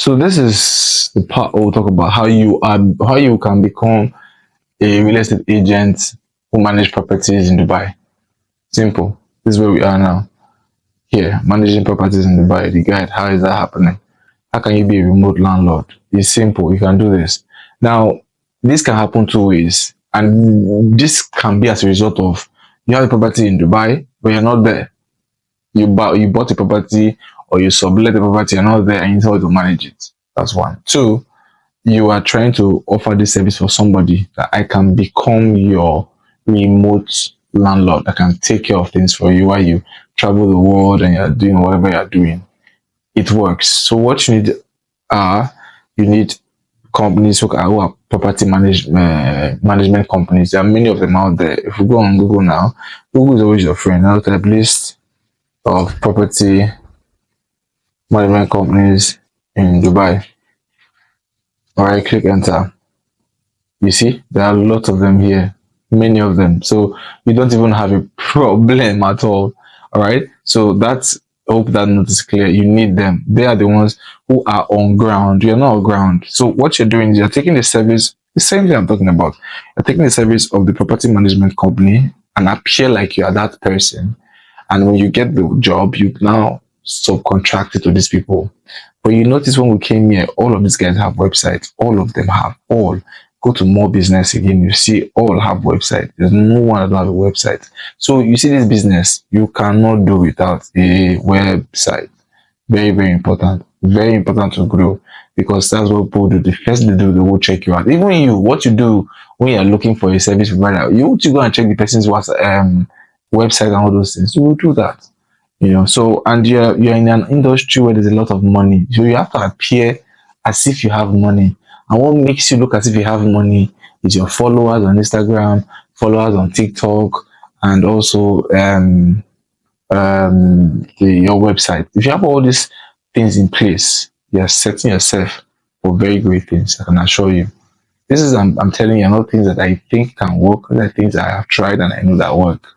So this is the part we'll talk about how you can become a real estate agent who manage properties in Dubai. Simple. This is where we are now. Here, managing properties in Dubai. The guide. How is that happening? How can you be a remote landlord? It's simple. You can do this. Now, this can happen two ways, and this can be as a result of you have a property in Dubai, but you're not there. You bought a property or you sublet the property, you're not there, and you tell to manage it. That's one. Two, you are trying to offer this service for somebody that I can become your remote landlord. I can take care of things for you while you travel the world and you're doing whatever you're doing. It works. So what you need are you need companies who are property management companies. There are many of them out there. If you go on Google now, Google is always your friend. I'll type list of property management companies in Dubai. All right, click enter. You see, there are lots of them here, many of them. So you don't even have a problem at all. All right. So that's hope that note is clear. You need them. They are the ones who are on ground. You're not on ground. So what you're doing is you're taking the service, the same thing I'm talking about. You're taking the service of the property management company and appear like you are that person. And when you get the job, you now subcontract it to these people. But you notice when we came here, all of these guys have websites. All of them have all. Go to more business again, you see all have website. There's no one that don't have a website. So you see this business, you cannot do without a website. Very, very important. Very important to grow because that's what people do. The first they do, they will check you out. Even you, what you do when you're looking for a service provider, you go and check the person's website and all those things. You will do that. So and you're in an industry where there's a lot of money. So you have to appear as if you have money. And what makes you look as if you have money is your followers on Instagram, followers on TikTok, and also your website. If you have all these things in place, you're setting yourself for very great things. I can assure you. This is I'm telling you, not things that I think can work. These are things that I have tried and I know that work.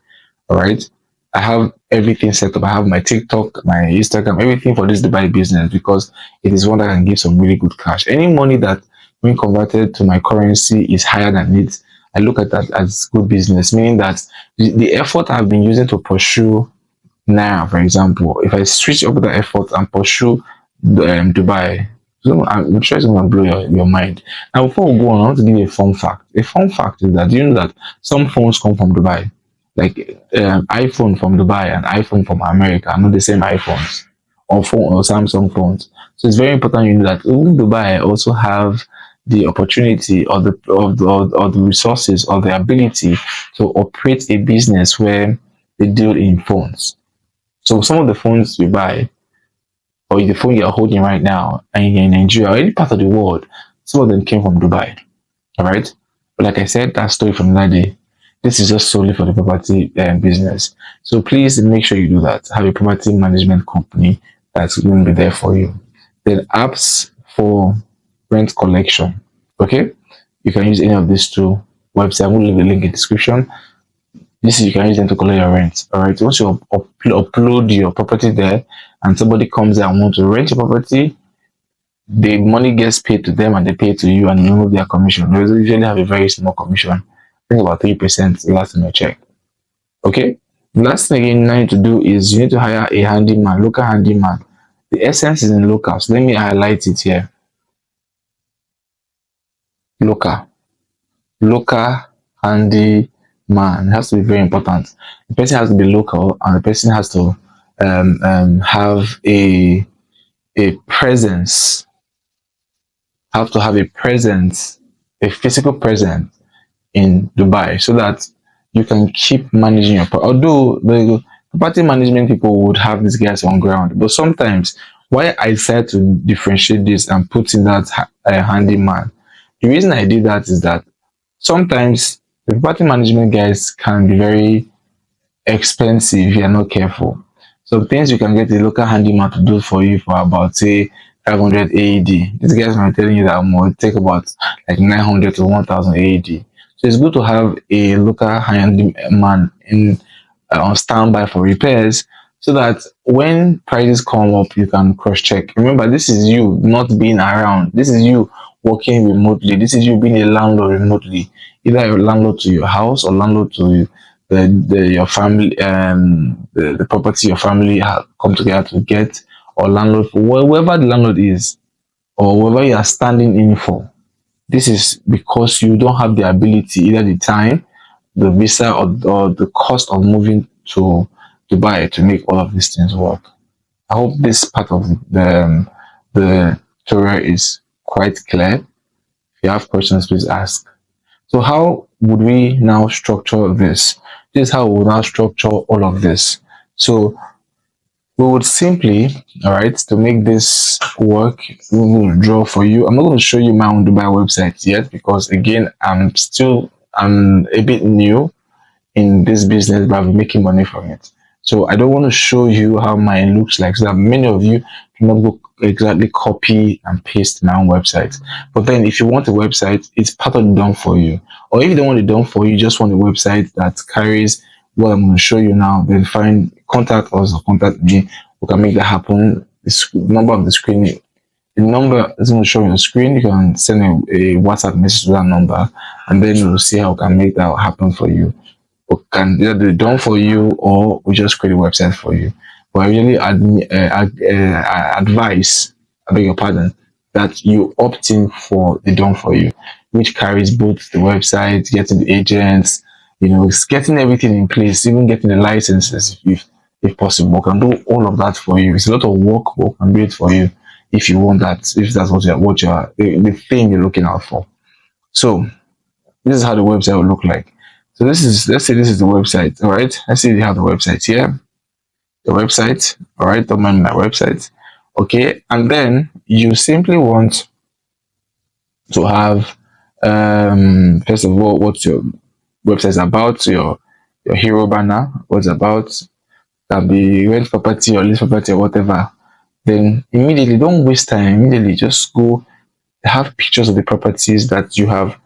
All right. I have everything set up. I have my TikTok, my Instagram, everything for this Dubai business because it is one that can give some really good cash. Any money that when converted to my currency is higher than it, I look at that as good business, meaning that the effort I've been using to pursue now, for example, if I switch up that effort and pursue Dubai, so I'm sure it's going to blow your mind. Now, before we go on, I want to give you a fun fact. A fun fact is that you know that some phones come from Dubai, like iPhone from Dubai and iPhone from America are not the same iPhones or phone or Samsung phones. So it's very important you know that even Dubai also have the opportunity or the resources or the ability to operate a business where they deal in phones. So some of the phones you buy or the phone you're holding right now and you're in Nigeria or any part of the world, some of them came from Dubai. All right. But like I said, that story from that day, this is just solely for the property business. So please make sure you do that. Have a property management company that's going to be there for you. Then apps for rent collection. Okay, you can use any of these two websites. I will leave the link in the description. This is you can use them to collect your rent. All right. Once you upload your property there, and somebody comes there and wants to rent your property, the money gets paid to them and they pay to you and you remove their commission. They usually have a very small commission. I think about 3% last time I checked. Okay. The last thing you need to do is you need to hire a handyman, local handyman. The essence is in local. So let me highlight it here. Local handyman. It has to be very important. The person has to be local and the person has to have a presence, have to have a presence, a physical presence in Dubai so that you can keep managing your although the property management people would have these guys on ground, but sometimes why I decided to differentiate this and put in that handyman, the reason I did that is that sometimes the property management guys can be very expensive if you're not careful. Some things you can get a local handyman to do for you for about say 500 AED. These guys might telling you that more take about like 900 to 1000 AED. So it's good to have a local handyman in on standby for repairs so that when prices come up, you can cross check. Remember, this is you not being around. This is you working remotely. This is you being a landlord remotely. Either a landlord to your house or landlord to the your family, the property your family have come together to get, or landlord for whoever the landlord is, or whoever you are standing in for. This is because you don't have the ability, either the time, the visa, or the cost of moving to Dubai to make all of these things work. I hope this part of the tutorial is quite clear. If you have questions, please ask. So how would we now structure this? This is how we will now structure all of this. So we would simply, all right, to make this work, we will draw for you. I'm not going to show you my own Dubai website yet because again, I'm a bit new in this business, but I'm making money from it. So I don't want to show you how mine looks like, so that many of you do not go exactly copy and paste my own website. But then if you want a website, it's part of the done for you. Or if you don't want it done for you, you just want a website that carries what I'm going to show you now, then find contact us or contact me. We can make that happen. Number of the screen, the number is going to show on the screen. You can send a WhatsApp message to that number, and then we'll see how we can make that happen for you. We can either do it done for you, or we just create a website for you. But I really advise, I beg your pardon, that you opt in for the done for you, which carries both the website, getting the agents, it's getting everything in place, even getting the licenses if possible. We can do all of that for you. It's a lot of work, but we can do it for you if you want that, if that's what you're the thing you're looking out for. So this is how the website will look like. So let's say this is the website. All right, let's say you have the website here, the website. All right, don't mind my website. Okay, and then you simply want to have, first of all, what your website is about, your hero banner, what's about, can be rent property or lease property or whatever. Then immediately, don't waste time. Immediately, just go have pictures of the properties that you've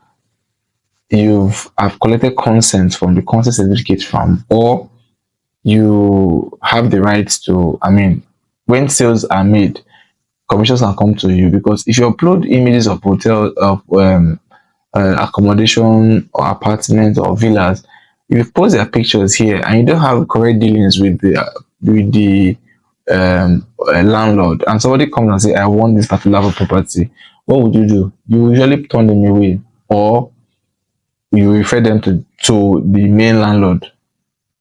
have collected consent from, the consent certificate from, or you have the right to. I mean, when sales are made, commissions can come to you, because if you upload images of hotel of accommodation or apartments or villas, if you post their pictures here and you don't have correct dealings with the landlord, and somebody comes and say, I want this particular property, what would you do? You usually turn them away, or you refer them to the main landlord,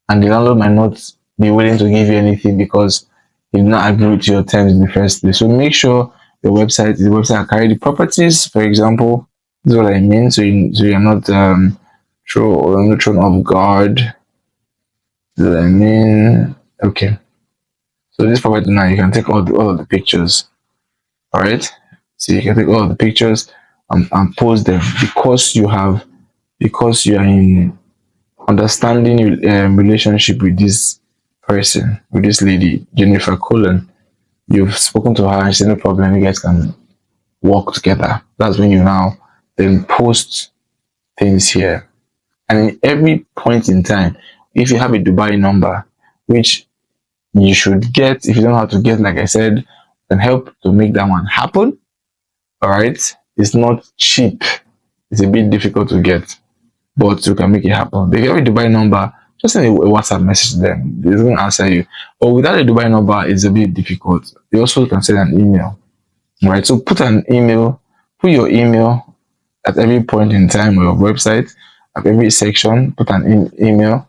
and the landlord might not be willing to give you anything because he did not agree to your terms in the first place. So make sure your website is the website that carry the properties. For example, this is what I mean. So you're not thrown off guard. This is what I mean. Okay. So this property now, you can take all of the pictures. All right. So you can take all of the pictures and post them, because you are in understanding relationship with this person, with this lady, Jennifer Cullen. You've spoken to her and she said no problem, you guys can work together. That's when you now then post things here. And in every point in time, if you have a Dubai number, which you should get, if you don't know how to get, like I said, then help to make that one happen. All right. It's not cheap. It's a bit difficult to get, but you can make it happen. If you have a Dubai number, just send a WhatsApp message to them. They don't answer you. But without a Dubai number, it's a bit difficult. You also can send an email. Right. So put your email at every point in time on your website, at every section, put an email.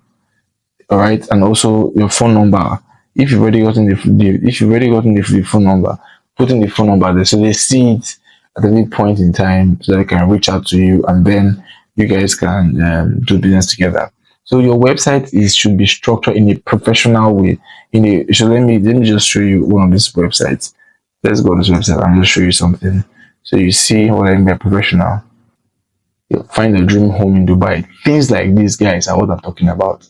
All right, and also your phone number. If you've already gotten the phone number, put in the phone number there so they see it at any point in time, so they can reach out to you, and then you guys can do business together. So your website should be structured in a professional way. So let me just show you one of these websites. Let's go to this website and just show you something. So you see what I mean by professional. You find a dream home in Dubai. Things like these guys are what I'm talking about.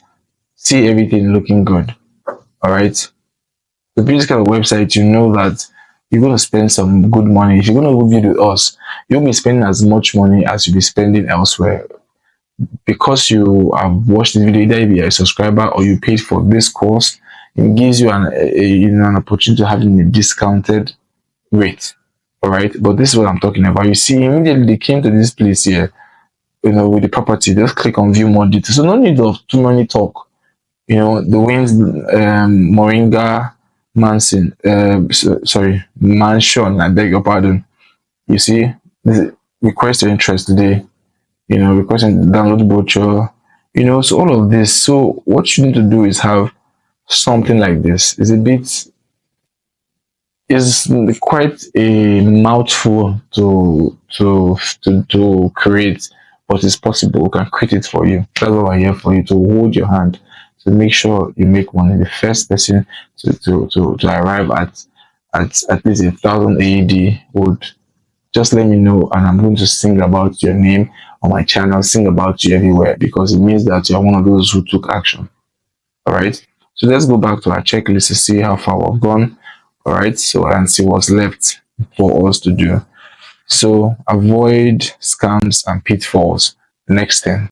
See everything looking good. All right. The this kind of website, you know that you're going to spend some good money. If you're going to review with us, you'll be spending as much money as you'll be spending elsewhere, because you have watched the video. Either if you're a subscriber or you paid for this course, It gives you an opportunity to having a discounted rate. All right, but this is what I'm talking about. You see, immediately they came to this place here, with the property. Just click on view more details. So no need of too many talk. The winds, Moringa Mansion, sorry, mansion. I beg your pardon. You see, request your interest today. Requesting download brochure. So all of this. So what you need to do is have something like this. Is quite a mouthful to create, but it's possible. We can create it for you. That's what we're here for you, to hold your hand, to make sure you make money. The first person to arrive at least 1,000 AED would just let me know, and I'm going to sing about your name on my channel, sing about you everywhere, because it means that you're one of those who took action. All right. So let's go back to our checklist to see how far we've gone. All right. So, and see what's left for us to do. So avoid scams and pitfalls. Next thing.